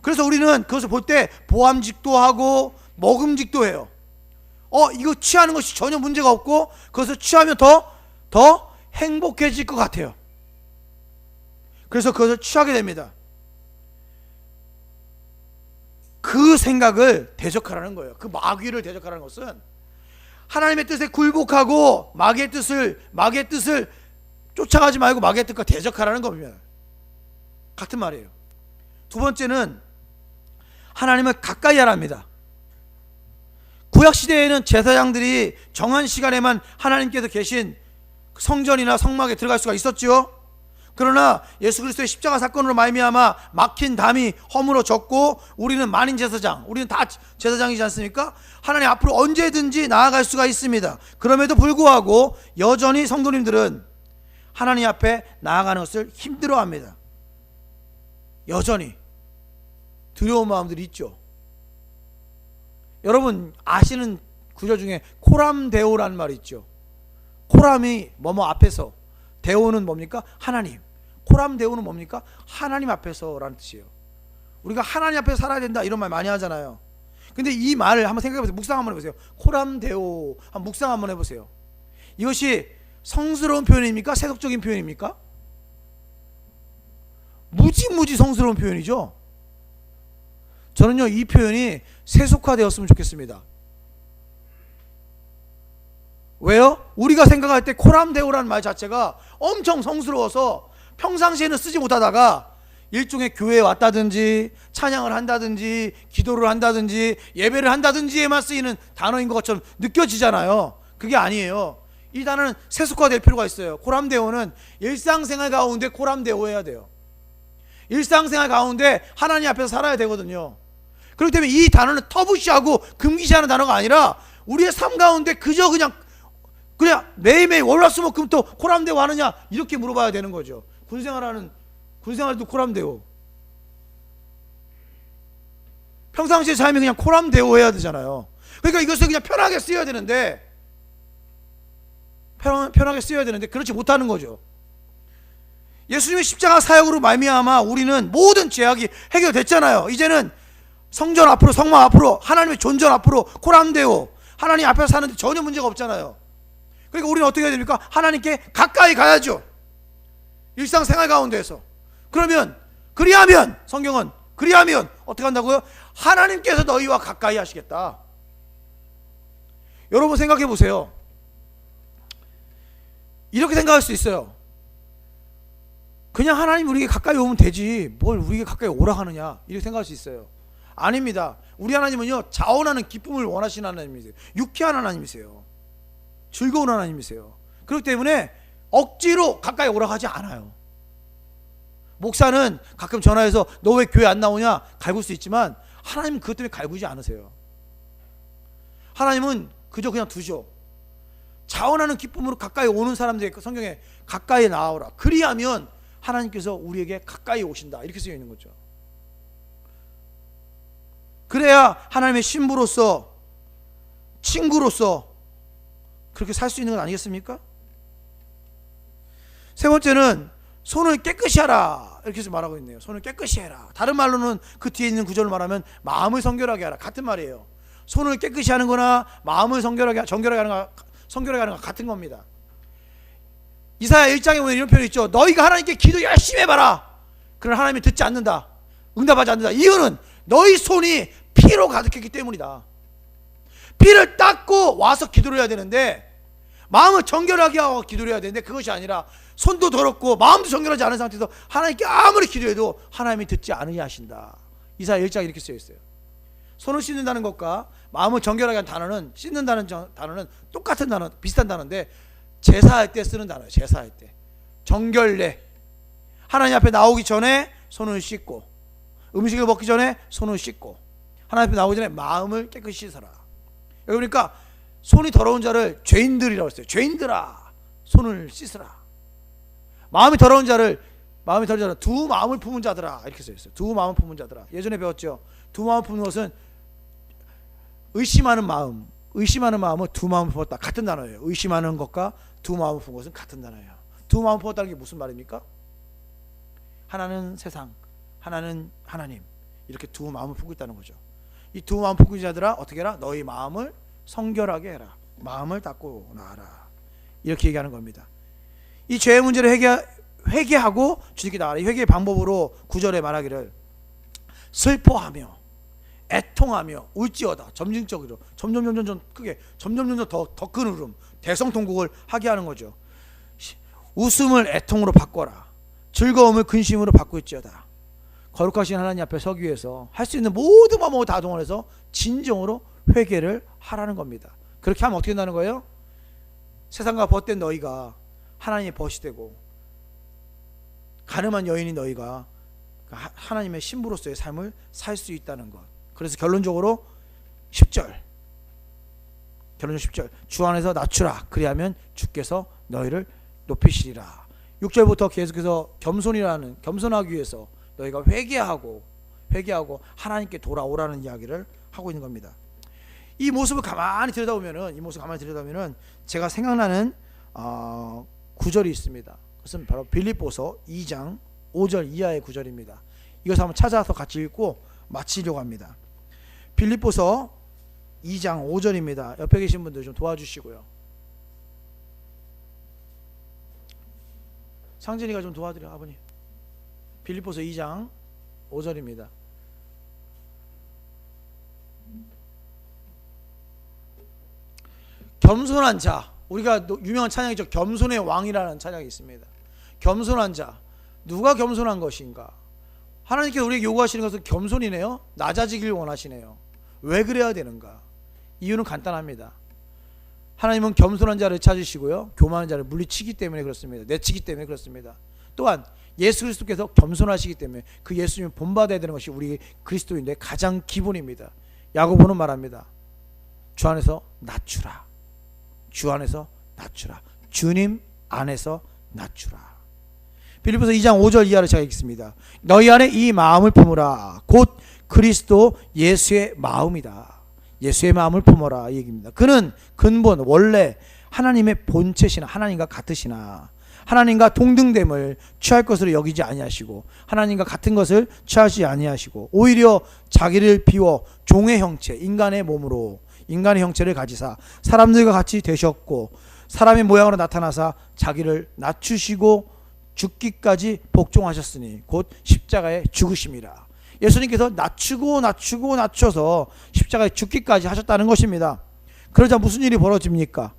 그래서 우리는 그것을 볼 때 보암직도 하고 먹음직도 해요. 이거 취하는 것이 전혀 문제가 없고 그것을 취하면 더 행복해질 것 같아요. 그래서 그것을 취하게 됩니다. 그 생각을 대적하라는 거예요. 그 마귀를 대적하라는 것은 하나님의 뜻에 굴복하고 마귀의 뜻을 쫓아가지 말고 마귀의 뜻과 대적하라는 겁니다. 같은 말이에요. 두 번째는 하나님을 가까이 하랍니다. 구약시대에는 제사장들이 정한 시간에만 하나님께서 계신 성전이나 성막에 들어갈 수가 있었죠. 그러나 예수 그리스도의 십자가 사건으로 말미암아 막힌 담이 허물어졌고 우리는 만인 제사장, 우리는 다 제사장이지 않습니까? 하나님 앞으로 언제든지 나아갈 수가 있습니다. 그럼에도 불구하고 여전히 성도님들은 하나님 앞에 나아가는 것을 힘들어합니다. 여전히 두려운 마음들이 있죠. 여러분 아시는 구절 중에 코람데오라는 말이 있죠. 코람이 뭐뭐 앞에서, 데오는 뭡니까? 하나님. 코람데오는 뭡니까? 하나님 앞에서라는 뜻이에요. 우리가 하나님 앞에서 살아야 된다 이런 말 많이 하잖아요. 근데 이 말을 한번 생각해 보세요. 묵상 한번 해보세요. 코람데오 한번 묵상 한번 해보세요. 이것이 성스러운 표현입니까? 세속적인 표현입니까? 무지 성스러운 표현이죠. 저는요 이 표현이 세속화되었으면 좋겠습니다. 왜요? 우리가 생각할 때 코람데오라는 말 자체가 엄청 성스러워서 평상시에는 쓰지 못하다가 일종의 교회에 왔다든지 찬양을 한다든지 기도를 한다든지 예배를 한다든지에만 쓰이는 단어인 것처럼 느껴지잖아요. 그게 아니에요. 이 단어는 세속화될 필요가 있어요. 코람데오는 일상생활 가운데 코람데오해야 돼요. 일상생활 가운데 하나님 앞에서 살아야 되거든요. 그렇기 때문에 이 단어는 터부시하고 금기시하는 단어가 아니라 우리의 삶 가운데 그저 그냥 매일매일 월화수목금토 코람데오 하느냐 이렇게 물어봐야 되는 거죠. 군생활도 코람데오. 평상시의 삶이 그냥 코람데오 해야 되잖아요. 그러니까 이것을 그냥 편하게 쓰여야 되는데 편하게 쓰여야 되는데 그렇지 못하는 거죠. 예수님의 십자가 사역으로 말미암아 우리는 모든 죄악이 해결됐잖아요. 이제는 성전 앞으로, 성막 앞으로, 하나님의 존전 앞으로 코람데오 하나님 앞에 사는데 전혀 문제가 없잖아요. 그러니까 우리는 어떻게 해야 됩니까? 하나님께 가까이 가야죠. 일상생활 가운데에서. 그러면 그리하면 성경은 그리하면 어떻게 한다고요? 하나님께서 너희와 가까이 하시겠다. 여러분 생각해 보세요. 이렇게 생각할 수 있어요. 그냥 하나님 우리에게 가까이 오면 되지 뭘 우리에게 가까이 오라 하느냐 이렇게 생각할 수 있어요. 아닙니다. 우리 하나님은요 자원하는 기쁨을 원하시는 하나님이세요. 유쾌한 하나님이세요. 즐거운 하나님이세요. 그렇기 때문에 억지로 가까이 오라고 하지 않아요. 목사는 가끔 전화해서 너 왜 교회 안 나오냐 갈굴 수 있지만 하나님은 그것 때문에 갈구지 않으세요. 하나님은 그저 그냥 두죠. 자원하는 기쁨으로 가까이 오는 사람들이 성경에 가까이 나오라 그리하면 하나님께서 우리에게 가까이 오신다 이렇게 쓰여 있는 거죠. 그래야 하나님의 신부로서 친구로서 그렇게 살 수 있는 건 아니겠습니까? 세 번째는 손을 깨끗이 하라 이렇게 말하고 있네요. 손을 깨끗이 해라. 다른 말로는 그 뒤에 있는 구절을 말하면 마음을 성결하게 하라 같은 말이에요. 손을 깨끗이 하는 거나 마음을 정결하게 하는 거 같은 겁니다. 이사야 1장에 보면 이런 표현이 있죠. 너희가 하나님께 기도 열심히 해봐라. 그러나 하나님이 듣지 않는다. 응답하지 않는다. 이유는 너희 손이 피로 가득했기 때문이다. 피를 닦고 와서 기도를 해야 되는데 마음을 정결하게 하고 기도를 해야 되는데 그것이 아니라 손도 더럽고 마음도 정결하지 않은 상태에서 하나님께 아무리 기도해도 하나님이 듣지 않으냐 하신다. 이사야 1장에 이렇게 쓰여 있어요. 손을 씻는다는 것과 마음을 정결하게 하는 단어는 씻는다는 단어는 똑같은 단어, 비슷한 단어인데 제사할 때 쓰는 단어예요. 제사할 때 정결례 하나님 앞에 나오기 전에 손을 씻고 음식을 먹기 전에 손을 씻고 하나님 앞에 나오기 전에 마음을 깨끗이 씻어라. 그러니까 손이 더러운 자를 죄인들이라고 했어요. 죄인들아 손을 씻으라. 마음이 더러운 자를 두 마음을 품은 자들아 이렇게 써 있어요. 두 마음을 품은 자들아. 예전에 배웠죠. 두 마음을 품는 것은 의심하는 마음은 두 마음을 품었다 같은 단어예요. 의심하는 것과 두 마음을 품은 것은 같은 단어예요. 두 마음을 품었다는 게 무슨 말입니까? 하나는 세상, 하나는 하나님 이렇게 두 마음을 품고 있다는 거죠. 이 두 마음 품은 자들아 어떻게 해라? 너희 마음을 성결하게 해라. 마음을 닦고 나아라. 이렇게 얘기하는 겁니다. 이 죄의 문제를 회개하고 주님께 나아라. 이 회개의 방법으로 9절에 말하기를 슬퍼하며 애통하며 울지어다. 점진적으로 점점 크게 점점 더 큰 울음 대성통곡을 하게 하는 거죠. 웃음을 애통으로 바꿔라. 즐거움을 근심으로 바꿀지어다. 거룩하신 하나님 앞에 서기 위해서 할 수 있는 모든 방법을 다 동원해서 진정으로 회개를 하라는 겁니다. 그렇게 하면 어떻게 된다는 거예요? 세상과 벗된 너희가 하나님의 벗이 되고 가늠한 여인인 너희가 하나님의 신부로서의 삶을 살 수 있다는 것. 그래서 결론적으로 10절 주 안에서 낮추라. 그리하면 주께서 너희를 높이시리라. 6절부터 계속해서 겸손하기 위해서 너희가 회개하고 하나님께 돌아오라는 이야기를 하고 있는 겁니다. 이 모습을 가만히 들여다보면은 제가 생각나는 구절이 있습니다. 그것은 바로 빌립보서 2장 5절 이하의 구절입니다. 이것을 한번 찾아서 같이 읽고 마치려고 합니다. 빌립보서 2장 5절입니다. 옆에 계신 분들 좀 도와주시고요. 상진이가 좀 도와드려 아버님. 빌립보서 2장 5절입니다. 겸손한 자, 우리가 유명한 찬양이죠. 겸손의 왕이라는 찬양이 있습니다. 겸손한 자, 누가 겸손한 것인가? 하나님께서 우리에게 요구하시는 것은 겸손이네요. 낮아지길 원하시네요. 왜 그래야 되는가? 이유는 간단합니다. 하나님은 겸손한 자를 찾으시고요, 교만한 자를 물리치기 때문에 그렇습니다. 내치기 때문에 그렇습니다. 또한 예수 그리스도께서 겸손하시기 때문에 그 예수님을 본받아야 되는 것이 우리 그리스도인의 가장 기본입니다. 야고보는 말합니다. 주 안에서 낮추라. 주 안에서 낮추라. 주님 안에서 낮추라. 빌립보서 2장 5절 이하를 제가 읽겠습니다. 너희 안에 이 마음을 품으라. 곧 그리스도 예수의 마음이다. 예수의 마음을 품어라 이 얘기입니다. 그는 근본 원래 하나님의 본체시나 하나님과 같으시나 하나님과 동등됨을 취할 것으로 여기지 아니하시고 하나님과 같은 것을 취하지 아니하시고 오히려 자기를 비워 종의 형체 인간의 몸으로 인간의 형체를 가지사 사람들과 같이 되셨고 사람의 모양으로 나타나사 자기를 낮추시고 죽기까지 복종하셨으니 곧 십자가에 죽으심이라. 예수님께서 낮춰서 십자가에 죽기까지 하셨다는 것입니다. 그러자 무슨 일이 벌어집니까?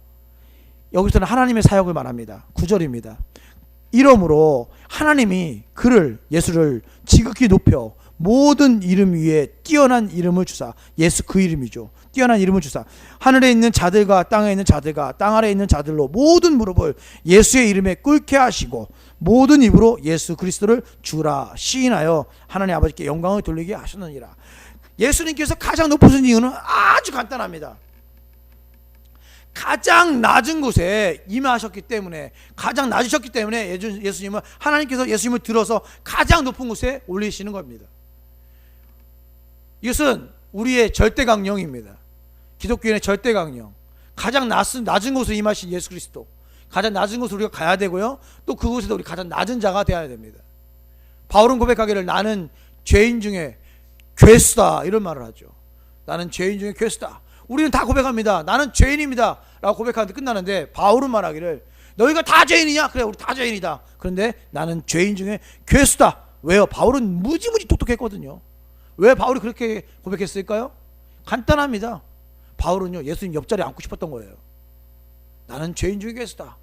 여기서는 하나님의 사역을 말합니다. 9절입니다. 이러므로 하나님이 예수를 지극히 높여 모든 이름 위에 뛰어난 이름을 주사, 예수 그 이름이죠. 뛰어난 이름을 주사 하늘에 있는 자들과 땅에 있는 자들과 땅 아래에 있는 자들로 모든 무릎을 예수의 이름에 꿇게 하시고 모든 입으로 예수 그리스도를 주라 시인하여 하나님 아버지께 영광을 돌리게 하셨느니라. 예수님께서 가장 높으신 이유는 아주 간단합니다. 가장 낮은 곳에 임하셨기 때문에, 가장 낮으셨기 때문에 예수님은, 하나님께서 예수님을 들어서 가장 높은 곳에 올리시는 겁니다. 이것은 우리의 절대강령입니다. 기독교인의 절대강령. 가장 낮은 곳에 임하신 예수 그리스도, 가장 낮은 곳으로 우리가 가야 되고요, 또 그곳에서 우리 가장 낮은 자가 되어야 됩니다. 바울은 고백하기를 나는 죄인 중에 괴수다 이런 말을 하죠. 나는 죄인 중에 괴수다. 우리는 다 고백합니다. 나는 죄인입니다 라고 고백하는데 끝나는데, 바울은 말하기를 너희가 다 죄인이냐? 그래, 우리 다 죄인이다. 그런데 나는 죄인 중에 괴수다. 왜요? 바울은 무지무지 똑똑했거든요. 왜 바울이 그렇게 고백했을까요? 간단합니다. 바울은요, 예수님 옆자리에 앉고 싶었던 거예요. 나는 죄인 중에 괴수다.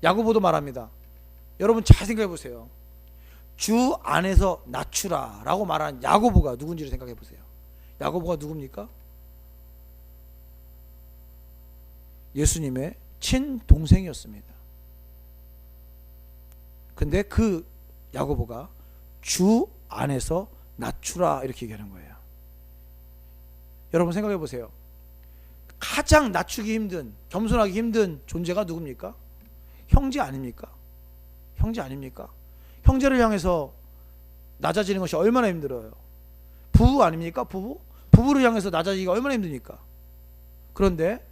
야고보도 말합니다. 여러분 잘 생각해 보세요. 주 안에서 낮추라 라고 말한 야고보가 누군지를 생각해 보세요. 야고보가 누굽니까? 예수님의 친동생이었습니다. 근데 그 야고보가 주 안에서 낮추라 이렇게 얘기하는 거예요. 여러분 생각해 보세요. 가장 낮추기 힘든, 겸손하기 힘든 존재가 누굽니까? 형제 아닙니까? 형제 아닙니까? 형제를 향해서 낮아지는 것이 얼마나 힘들어요. 부부 아닙니까? 부부를 향해서 낮아지기가 얼마나 힘듭니까? 그런데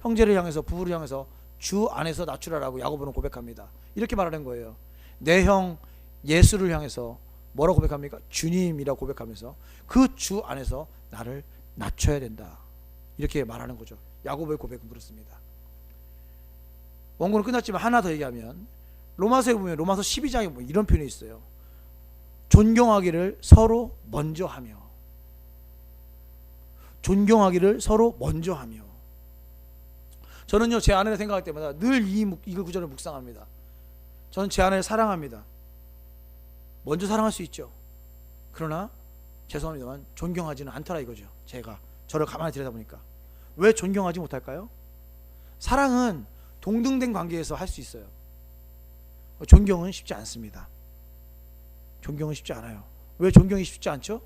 형제를 향해서, 부부를 향해서 주 안에서 낮추라라고 야고보는 고백합니다. 이렇게 말하는 거예요. 내 형 예수를 향해서 뭐라고 고백합니까? 주님이라고 고백하면서 그 주 안에서 나를 낮춰야 된다 이렇게 말하는 거죠. 야고보의 고백은 그렇습니다. 원고는 끝났지만 하나 더 얘기하면, 로마서에 보면 로마서 12장에 뭐 이런 표현이 있어요. 존경하기를 서로 먼저 하며, 존경하기를 서로 먼저 하며. 저는요, 제 아내를 생각할 때마다 늘 이 구절을 묵상합니다. 저는 제 아내를 사랑합니다. 먼저 사랑할 수 있죠. 그러나 죄송합니다만 존경하지는 않더라 이거죠. 제가 저를 가만히 들여다보니까 왜 존경하지 못할까요? 사랑은 동등된 관계에서 할 수 있어요. 존경은 쉽지 않습니다. 존경은 쉽지 않아요. 왜 존경이 쉽지 않죠?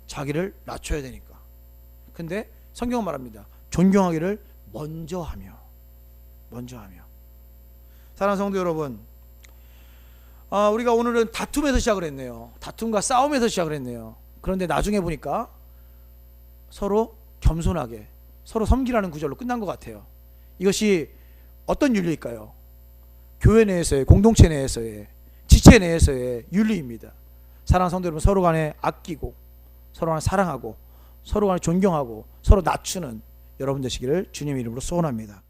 자기를 낮춰야 되니까. 근데 성경은 말합니다. 존경하기를 먼저 하며. 사랑하는 성도 여러분, 우리가 오늘은 다툼에서 시작을 했네요. 다툼과 싸움에서 시작을 했네요. 그런데 나중에 보니까 서로 겸손하게 서로 섬기라는 구절로 끝난 것 같아요. 이것이 어떤 윤리일까요? 교회 내에서의, 공동체 내에서의, 지체 내에서의 윤리입니다. 사랑하는 성도 여러분, 서로 간에 아끼고 서로 간에 사랑하고 서로 간에 존경하고 서로 낮추는 여러분 되시기를 주님의 이름으로 소원합니다.